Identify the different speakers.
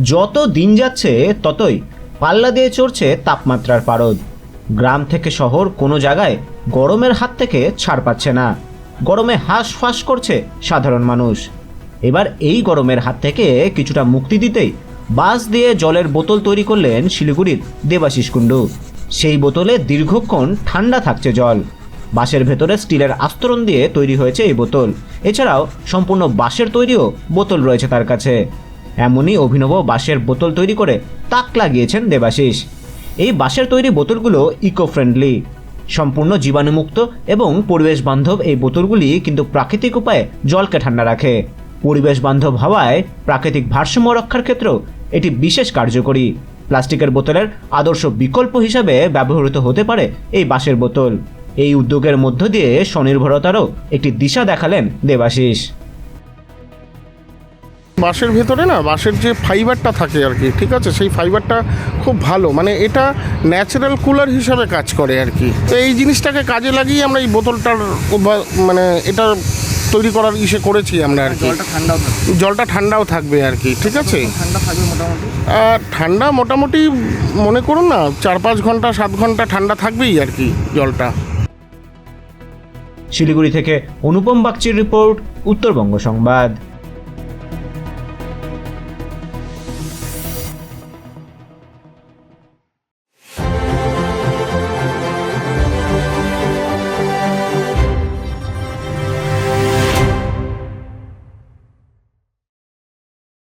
Speaker 1: যত দিন যাচ্ছে ততই পাল্লা দিয়ে চড়ছে তাপমাত্রার পারদ। গ্রাম থেকে শহর কোনো জায়গায় গরমের হাত থেকে ছাড় পাচ্ছে না। গরমে হাঁসফাঁস করছে সাধারণ মানুষ। এবার এই গরমের হাত থেকে কিছুটা মুক্তি দিতেই বাঁশ দিয়ে জলের বোতল তৈরি করলেন শিলিগুড়ির দেবাশিস কুণ্ডু। সেই বোতলে দীর্ঘক্ষণ ঠান্ডা থাকছে জল। বাঁশের ভেতরে স্টিলের আস্তরণ দিয়ে তৈরি হয়েছে এই বোতল। এছাড়াও সম্পূর্ণ বাঁশের তৈরিও বোতল রয়েছে তার কাছে। এমনই অভিনব বাঁশের বোতল তৈরি করে তাক লাগিয়েছেন দেবাশিস। এই বাঁশের তৈরি বোতলগুলো ইকো ফ্রেন্ডলি, সম্পূর্ণ জীবাণুমুক্ত এবং পরিবেশ বান্ধব। এই বোতলগুলি কিন্তু প্রাকৃতিক উপায়ে জলকে ঠান্ডা রাখে। পরিবেশ বান্ধব হওয়ায় প্রাকৃতিক ভারসাম্য রক্ষার ক্ষেত্রেও এটি বিশেষ কার্যকরী। প্লাস্টিকের বোতলের আদর্শ বিকল্প হিসাবে ব্যবহৃত হতে পারে এই বাঁশের বোতল। এই উদ্যোগের মধ্য দিয়ে স্বনির্ভরতারও একটি দিশা দেখালেন দেবাশিস।
Speaker 2: বাঁশের ভেতরে না বাঁশের যে ফাইবারটা থাকে আর কি, ঠিক আছে, সেই ফাইবারটা খুব ভালো, মানে এটা ন্যাচারাল কুলার হিসাবে কাজ করে আর কি। তো এই জিনিসটাকে কাজে লাগিয়ে আমরা এই বোতলটার মানে এটা তৈরি করার করেছি আমরা আর কি। জলটা ঠান্ডাও থাকবে আর কি, ঠিক আছে। ঠান্ডা মোটামুটি মনে করুন না 4-5 ঘন্টা 7 ঘন্টা ঠান্ডা থাকবেই আর কি জলটা।
Speaker 1: শিলিগুড়ি থেকে অনুপম বাগচির রিপোর্ট, উত্তরবঙ্গ সংবাদ।